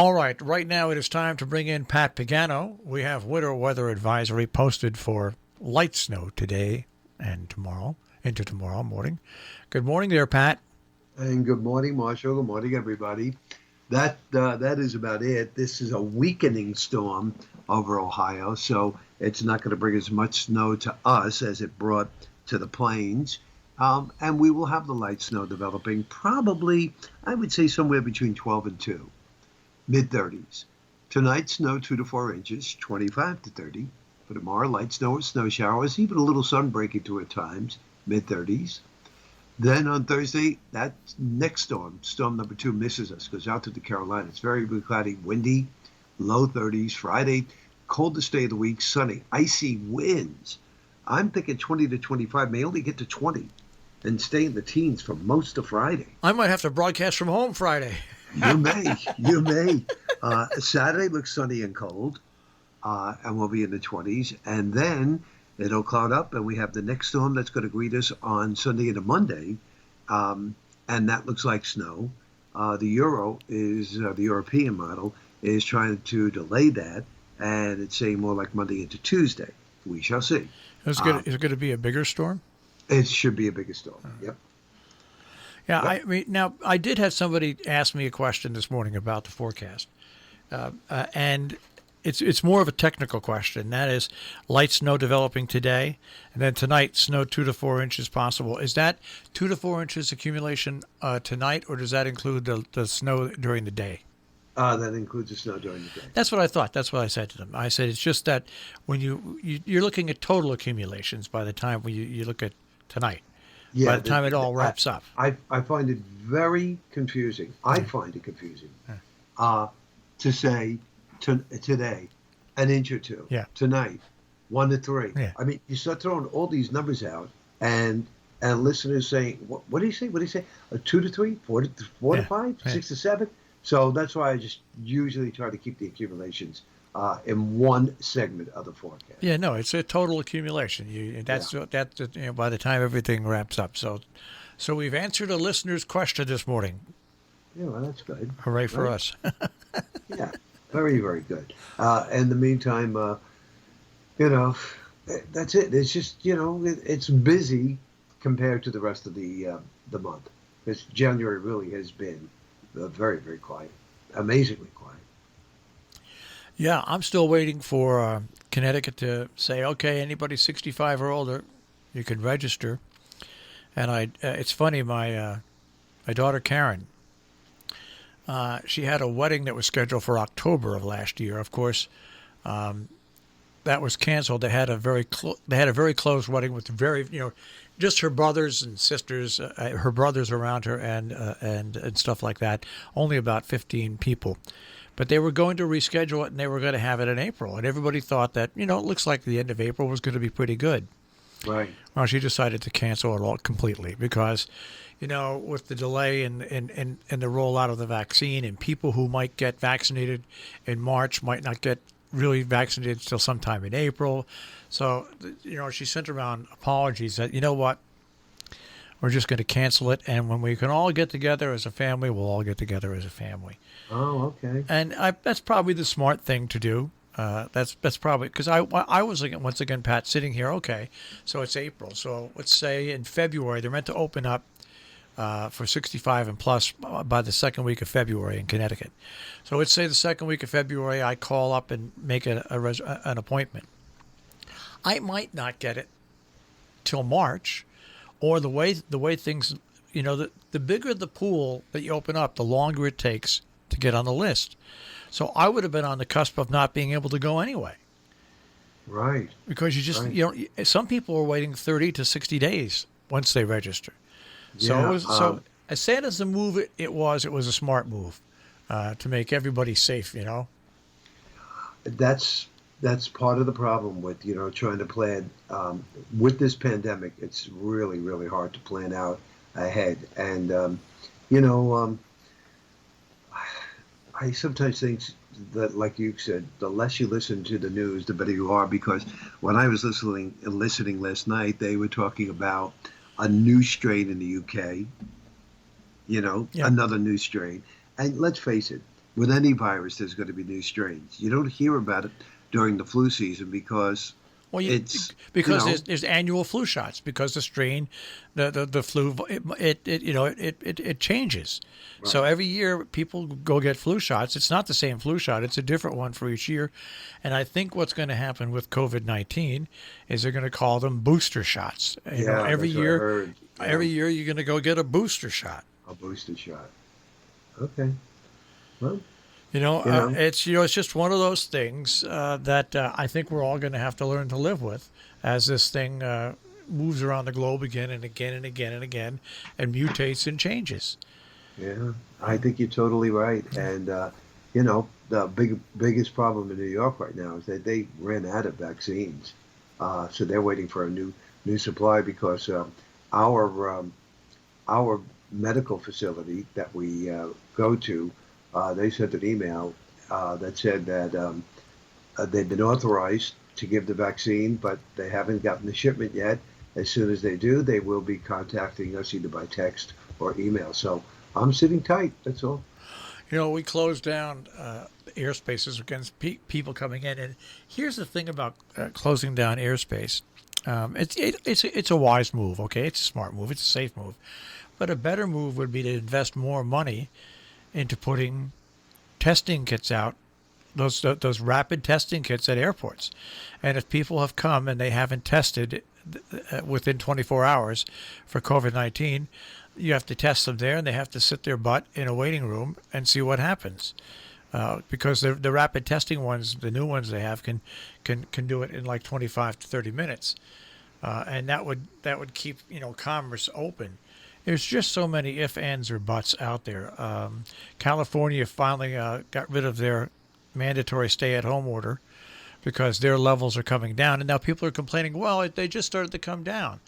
All right now it is time to bring in Pat Pagano. We have winter weather advisory posted for light snow today and tomorrow, into tomorrow morning. Good morning there, Pat. And good morning, Marshall. Good morning, everybody. That is about it. This is a weakening storm over Ohio, so it's not going to bring as much snow to us as it brought to the plains. And we will have the light snow developing probably, I would say, somewhere between 12 and 2, mid-30s. Tonight, snow 2 to 4 inches, 25 to 30. For tomorrow, light snow or snow showers, even a little sun breaking through at times, mid-30s. Then on Thursday, that next storm number 2, misses us, goes out to the Carolinas. Very cloudy, windy, low 30s. Friday, coldest day of the week, sunny, icy winds. I'm thinking 20 to 25, may only get to 20 and stay in the teens for most of Friday. I might have to broadcast from home Friday. You may. Saturday looks sunny and cold, and we'll be in the 20s. And then it'll cloud up, and we have the next storm that's going to greet us on Sunday into Monday, and that looks like snow. The European model is trying to delay that, and it's saying more like Monday into Tuesday. We shall see. Is it going to be a bigger storm? It should be a bigger storm. Yep. Yeah, yep. I mean, now I did have somebody ask me a question this morning about the forecast, and it's more of a technical question. That is, light snow developing today, and then tonight, snow 2 to 4 inches possible. Is that 2 to 4 inches accumulation tonight, or does that include the snow during the day? That includes the snow during the day. That's what I thought. That's what I said to them. I said it's just that when you're looking at total accumulations by the time you look at tonight. Yeah, by the time it all wraps up. I find it very confusing. I find it confusing to say today, an inch or 2. Yeah. Tonight, 1 to 3. Yeah. I mean, you start throwing all these numbers out, and listeners saying, what do you say? What do you say? 2 to 3, 4 to 5, 6 to 7. So that's why I just usually try to keep the accumulations in one segment of the forecast. Yeah, no, it's a total accumulation. That's by the time everything wraps up. So we've answered a listener's question this morning. Yeah, well, that's good. Hooray for us. Yeah, very, very good. In the meantime, that's it. It's just, it's busy compared to the rest of the month. Because January really has been very, very quiet, amazingly quiet. Yeah, I'm still waiting for Connecticut to say, okay, anybody 65 or older, you can register. And it's funny, my daughter Karen, she had a wedding that was scheduled for October of last year. Of course, that was canceled. They had a very close wedding with just her brothers and sisters, her brothers around her, and stuff like that. Only about 15 people, but they were going to reschedule it, and they were going to have it in April. And everybody thought that it looks like the end of April was going to be pretty good. Right. Well, she decided to cancel it all completely because, with the delay in the rollout of the vaccine, and people who might get vaccinated in March might not get really vaccinated until sometime in April. So, she sent around apologies that, what, we're just going to cancel it. And when we can all get together as a family, we'll all get together as a family. Oh, okay. And that's probably the smart thing to do. That's probably because I was, once again, Pat, sitting here. Okay, so it's April. So let's say in February, they're meant to open up for 65 and plus by the second week of February in Connecticut. So let's say the second week of February, I call up and make an appointment. I might not get it till March, or the way things, the bigger the pool that you open up, the longer it takes to get on the list. So I would have been on the cusp of not being able to go anyway. Right. Because you just, some people are waiting 30 to 60 days once they register. So so as sad as the move it was a smart move to make everybody safe, That's part of the problem with, trying to plan. With this pandemic, it's really, really hard to plan out ahead. And, I sometimes think that, like you said, the less you listen to the news, the better you are. Because when I was listening last night, they were talking about a new strain in the UK, another new strain. And let's face it, with any virus, there's going to be new strains. You don't hear about it during the flu season because Well, it's, you because know, there's annual flu shots because the strain, the flu, it changes. So right. every year people go get flu shots. It's not the same flu shot. It's a different one for each year. And I think what's going to happen with COVID-19 is they're going to call them booster shots. Yeah, that's what I heard. Yeah, Every year you're going to go get a booster shot. a booster shot. Okay. Well, you It's it's just one of those things that I think we're all going to have to learn to live with as this thing moves around the globe again and again and again and again, and mutates and changes. yeah, I think you're totally right. And the biggest problem in New York right now is that they ran out of vaccines, so they're waiting for a new supply because our medical facility that we go to, they sent an email that said that they've been authorized to give the vaccine, but they haven't gotten the shipment yet. As soon as they do, they will be contacting us either by text or email. So I'm sitting tight. That's all. We closed down airspaces against people coming in. And here's the thing about closing down airspace. It's a wise move, okay? It's a smart move. It's a safe move. But a better move would be to invest more money into putting testing kits out, those rapid testing kits at airports. And if people have come and they haven't tested within 24 hours for COVID-19, you have to test them there, and they have to sit their butt in a waiting room and see what happens. Because the rapid testing ones, the new ones they have, can do it in like 25 to 30 minutes, and that would keep commerce open. There's just so many if, ands, or buts out there. California finally got rid of their mandatory stay-at-home order because their levels are coming down, and now people are complaining. Well, they just started to come down.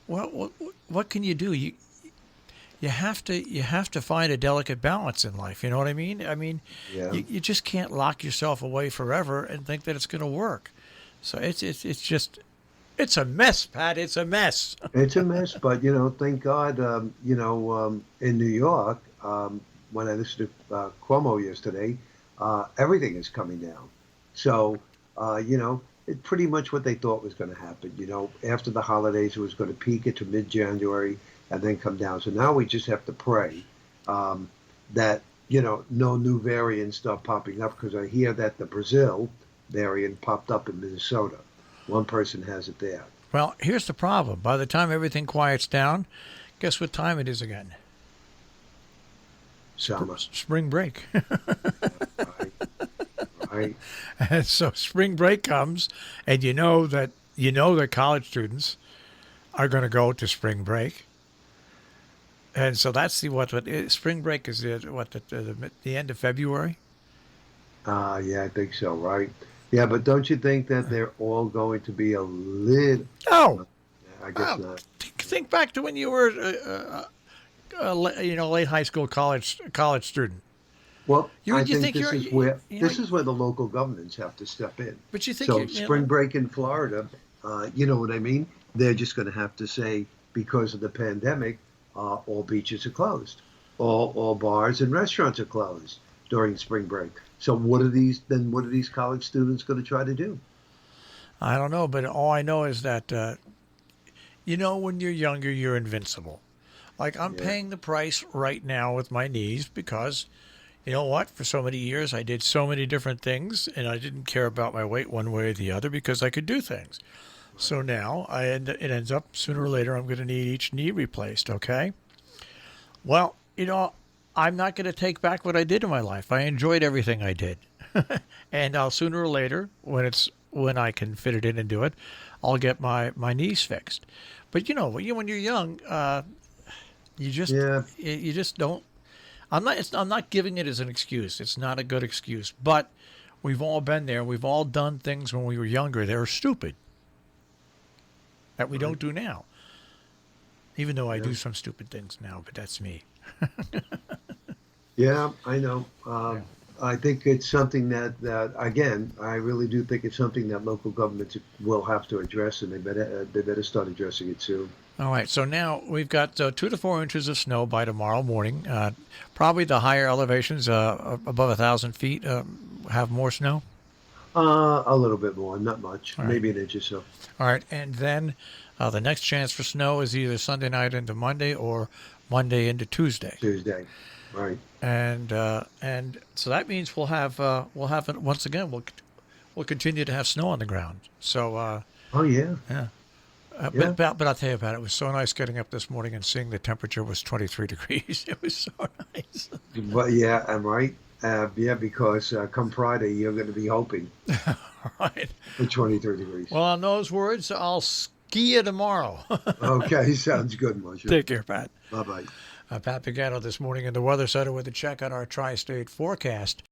Well, what can you do? You have to find a delicate balance in life. You know what I mean? I mean, Yeah. you just can't lock yourself away forever and think that it's going to work. So it's a mess, Pat. It's a mess. It's a mess, but thank God, in New York, when I listened to Cuomo yesterday, everything is coming down. So, it's pretty much what they thought was going to happen. After the holidays, it was going to peak into mid-January and then come down. So now we just have to pray that no new variants start popping up, because I hear that the Brazil variant popped up in Minnesota. One person has it there. Well, here's the problem. By the time everything quiets down, guess what time it is again? Summer. Spring break. Right. Right. And so spring break comes, and that college students are going to go to spring break. And so that's spring break is the end of February. Yeah, I think so, right? Yeah, but don't you think that they're all going to be a little? Oh, I guess not. think back to when you were late high school, college student. Well, I You think think this is where the local governments have to step in. But you think So spring break in Florida, you know what I mean? They're just going to have to say, because of the pandemic, all beaches are closed, all bars and restaurants are closed during spring break. So what are these college students going to try to do? I don't know, but all I know is that when you're younger, you're invincible. Like I'm Yeah. paying the price right now with my knees because, you know what? For so many years, I did so many different things, and I didn't care about my weight one way or the other because I could do things. So now it ends up sooner or later I'm going to need each knee replaced. Okay. Well, I'm not going to take back what I did in my life. I enjoyed everything I did, and I'll sooner or later, when I can fit it in and do it, I'll get my knees fixed. But when you're young, Yeah. you just don't. I'm not giving it as an excuse. It's not a good excuse, but we've all been there. We've all done things when we were younger that are stupid that we don't do now. Even though I do some stupid things now, but that's me. Yeah, I know. I think it's something that again, I really do think it's something that local governments will have to address, and they better start addressing it soon. All right, so now we've got 2 to 4 inches of snow by tomorrow morning. Probably the higher elevations, above 1,000 feet, have more snow. A little bit more, not much, All right, maybe an inch or so. all right, and then the next chance for snow is either Sunday night into Monday or Monday into Tuesday. Tuesday, right? And so that means we'll have it once again. We'll continue to have snow on the ground. So Oh yeah, yeah. yeah. But I'll tell you about it. It was so nice getting up this morning and seeing the temperature was 23 degrees. It was so nice. But yeah, I'm right. Yeah, because come Friday, you're going to be hoping All right. for 23 degrees. Well, on those words, I'll ski you tomorrow. Okay, sounds good, Marshall. Take care, Pat. Bye bye. Pat Pagano this morning in the Weather Center with a check on our tri-state forecast.